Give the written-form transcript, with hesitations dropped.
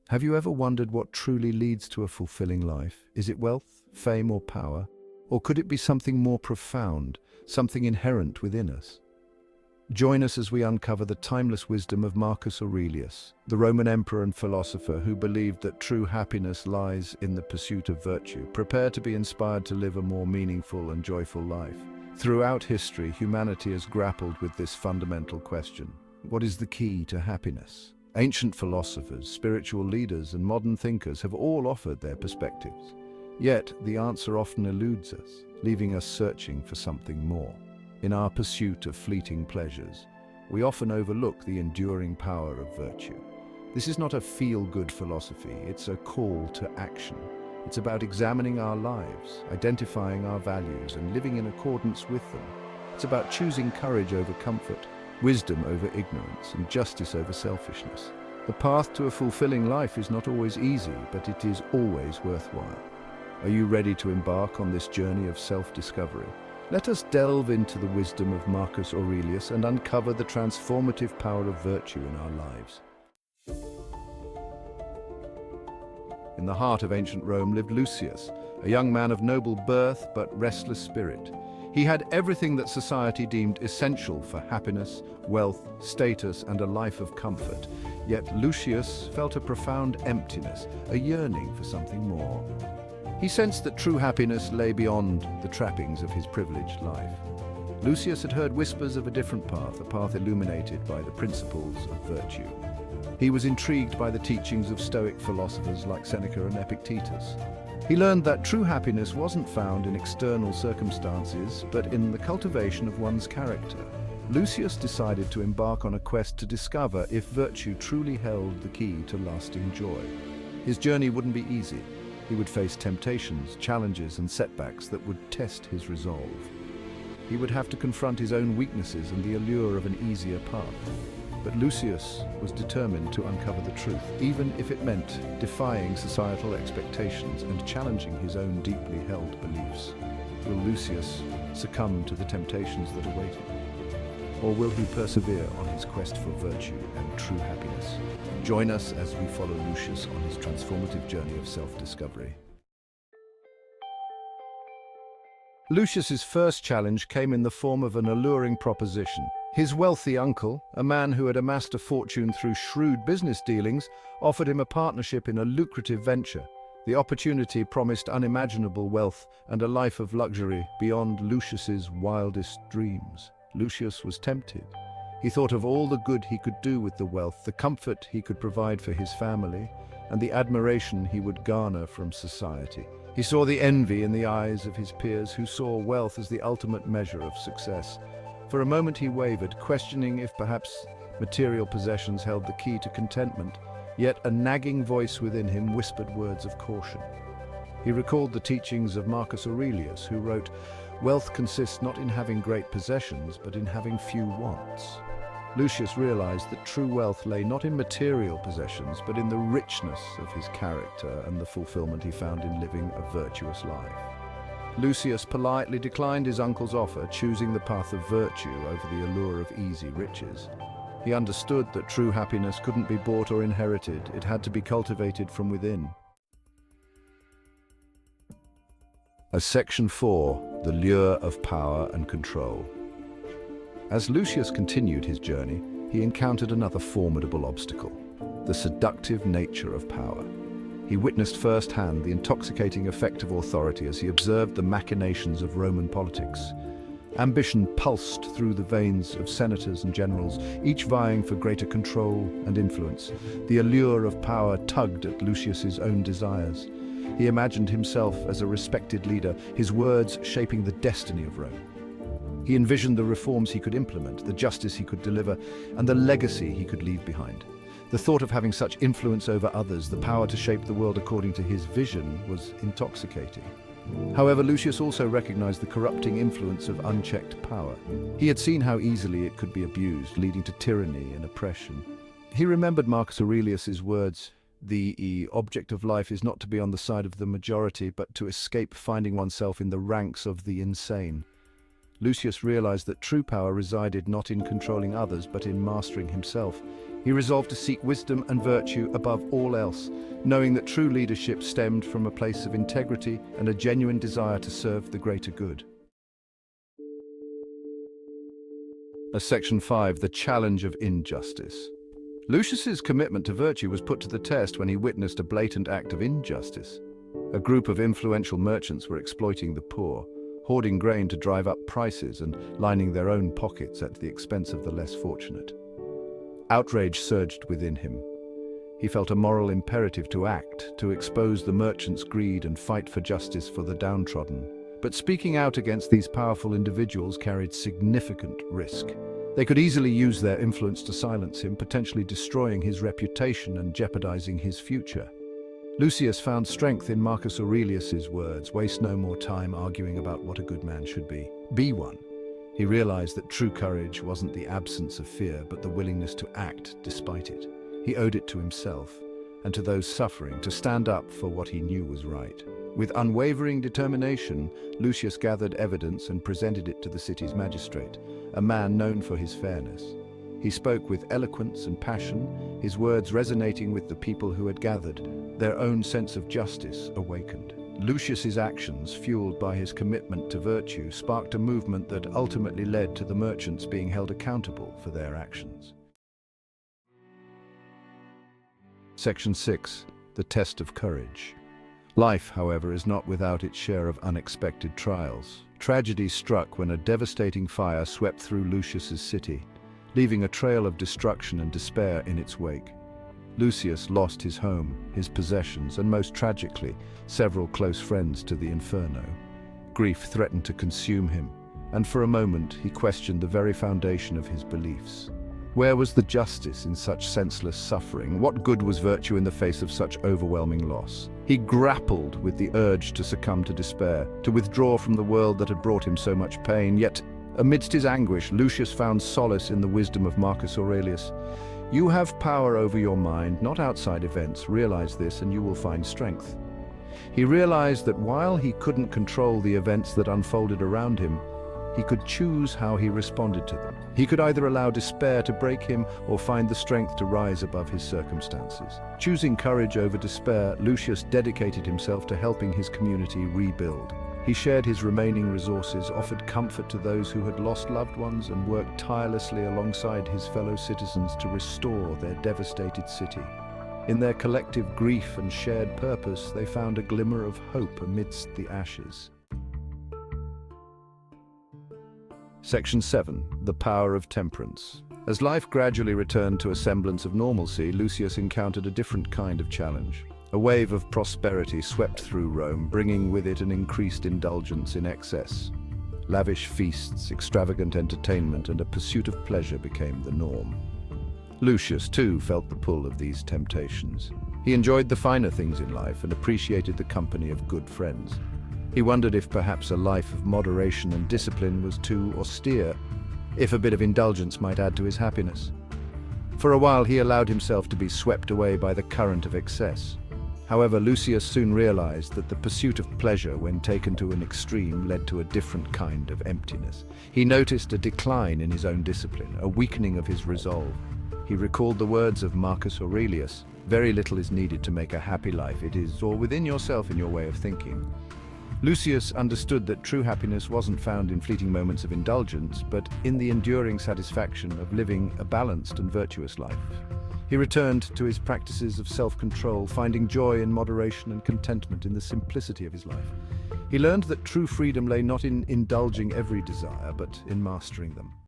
Have you ever wondered what truly leads to a fulfilling life? Is it wealth, fame, or power? Or could it be something more profound, something inherent within us? Join us as we uncover the timeless wisdom of Marcus Aurelius, the Roman emperor and philosopher who believed that true happiness lies in the pursuit of virtue. Prepare to be inspired to live a more meaningful and joyful life. Throughout history, humanity has grappled with this fundamental question. What is the key to happiness? Ancient philosophers, spiritual leaders, and modern thinkers have all offered their perspectives. Yet, the answer often eludes us, leaving us searching for something more. In our pursuit of fleeting pleasures, we often overlook the enduring power of virtue. This is not a feel-good philosophy, it's a call to action. It's about examining our lives, identifying our values, and living in accordance with them. It's about choosing courage over comfort, wisdom over ignorance, and justice over selfishness. The path to a fulfilling life is not always easy, but it is always worthwhile. Are you ready to embark on this journey of self-discovery? Let us delve into the wisdom of Marcus Aurelius and uncover the transformative power of virtue in our lives. In the heart of ancient Rome lived Lucius, a young man of noble birth but restless spirit. He had everything that society deemed essential for happiness, wealth, status, and a life of comfort. Yet Lucius felt a profound emptiness, a yearning for something more. He sensed that true happiness lay beyond the trappings of his privileged life. Lucius had heard whispers of a different path, a path illuminated by the principles of virtue. He was intrigued by the teachings of Stoic philosophers like Seneca and Epictetus. He learned that true happiness wasn't found in external circumstances, but in the cultivation of one's character. Lucius decided to embark on a quest to discover if virtue truly held the key to lasting joy. His journey wouldn't be easy. He would face temptations, challenges, and setbacks that would test his resolve. He would have to confront his own weaknesses and the allure of an easier path. But Lucius was determined to uncover the truth, even if it meant defying societal expectations and challenging his own deeply held beliefs. Will Lucius succumb to the temptations that await him? Or will he persevere on his quest for virtue and true happiness? Join us as we follow Lucius on his transformative journey of self-discovery. Lucius's first challenge came in the form of an alluring proposition. His wealthy uncle, a man who had amassed a fortune through shrewd business dealings, offered him a partnership in a lucrative venture. The opportunity promised unimaginable wealth and a life of luxury beyond Lucius's wildest dreams. Lucius was tempted. He thought of all the good he could do with the wealth, the comfort he could provide for his family, and the admiration he would garner from society. He saw the envy in the eyes of his peers who saw wealth as the ultimate measure of success. For a moment he wavered, questioning if perhaps material possessions held the key to contentment, yet a nagging voice within him whispered words of caution. He recalled the teachings of Marcus Aurelius, who wrote, "Wealth consists not in having great possessions, but in having few wants." Lucius realized that true wealth lay not in material possessions, but in the richness of his character and the fulfillment he found in living a virtuous life. Lucius politely declined his uncle's offer, choosing the path of virtue over the allure of easy riches. He understood that true happiness couldn't be bought or inherited, it had to be cultivated from within. As Section 4, the lure of power and control. As Lucius continued his journey, he encountered another formidable obstacle, the seductive nature of power. He witnessed firsthand the intoxicating effect of authority as he observed the machinations of Roman politics. Ambition pulsed through the veins of senators and generals, each vying for greater control and influence. The allure of power tugged at Lucius's own desires. He imagined himself as a respected leader, his words shaping the destiny of Rome. He envisioned the reforms he could implement, the justice he could deliver, and the legacy he could leave behind. The thought of having such influence over others, the power to shape the world according to his vision, was intoxicating. However, Lucius also recognized the corrupting influence of unchecked power. He had seen how easily it could be abused, leading to tyranny and oppression. He remembered Marcus Aurelius's words, "The object of life is not to be on the side of the majority, but to escape finding oneself in the ranks of the insane." Lucius realized that true power resided not in controlling others, but in mastering himself. He resolved to seek wisdom and virtue above all else, knowing that true leadership stemmed from a place of integrity and a genuine desire to serve the greater good. Section 5. The challenge of injustice. Lucius's commitment to virtue was put to the test when he witnessed a blatant act of injustice. A group of influential merchants were exploiting the poor, hoarding grain to drive up prices and lining their own pockets at the expense of the less fortunate. Outrage surged within him. He felt a moral imperative to act, to expose the merchants' greed and fight for justice for the downtrodden. But speaking out against these powerful individuals carried significant risk. They could easily use their influence to silence him, potentially destroying his reputation and jeopardizing his future. Lucius found strength in Marcus Aurelius's words, "Waste no more time arguing about what a good man should be. Be one." He realized that true courage wasn't the absence of fear, but the willingness to act despite it. He owed it to himself and to those suffering to stand up for what he knew was right. With unwavering determination, Lucius gathered evidence and presented it to the city's magistrate, a man known for his fairness. He spoke with eloquence and passion, his words resonating with the people who had gathered. Their own sense of justice awakened. Lucius's actions, fueled by his commitment to virtue, sparked a movement that ultimately led to the merchants being held accountable for their actions. Section 6. The test of courage. Life, however, is not without its share of unexpected trials. Tragedy struck when a devastating fire swept through Lucius's city, leaving a trail of destruction and despair in its wake. Lucius lost his home, his possessions, and most tragically, several close friends to the inferno. Grief threatened to consume him, and for a moment he questioned the very foundation of his beliefs. Where was the justice in such senseless suffering? What good was virtue in the face of such overwhelming loss? He grappled with the urge to succumb to despair, to withdraw from the world that had brought him so much pain. Yet, amidst his anguish, Lucius found solace in the wisdom of Marcus Aurelius. "You have power over your mind, not outside events. Realize this and you will find strength." He realized that while he couldn't control the events that unfolded around him, he could choose how he responded to them. He could either allow despair to break him or find the strength to rise above his circumstances. Choosing courage over despair, Lucius dedicated himself to helping his community rebuild. He shared his remaining resources, offered comfort to those who had lost loved ones, and worked tirelessly alongside his fellow citizens to restore their devastated city. In their collective grief and shared purpose, they found a glimmer of hope amidst the ashes. Section 7. The power of temperance. As life gradually returned to a semblance of normalcy, Lucius encountered a different kind of challenge. A wave of prosperity swept through Rome, bringing with it an increased indulgence in excess. Lavish feasts, extravagant entertainment, and a pursuit of pleasure became the norm. Lucius, too, felt the pull of these temptations. He enjoyed the finer things in life and appreciated the company of good friends. He wondered if perhaps a life of moderation and discipline was too austere, if a bit of indulgence might add to his happiness. For a while he allowed himself to be swept away by the current of excess. However, Lucius soon realized that the pursuit of pleasure, when taken to an extreme, led to a different kind of emptiness. He noticed a decline in his own discipline, a weakening of his resolve. He recalled the words of Marcus Aurelius, "Very little is needed to make a happy life. It is all within yourself in your way of thinking." Lucius understood that true happiness wasn't found in fleeting moments of indulgence, but in the enduring satisfaction of living a balanced and virtuous life. He returned to his practices of self-control, finding joy in moderation and contentment in the simplicity of his life. He learned that true freedom lay not in indulging every desire, but in mastering them.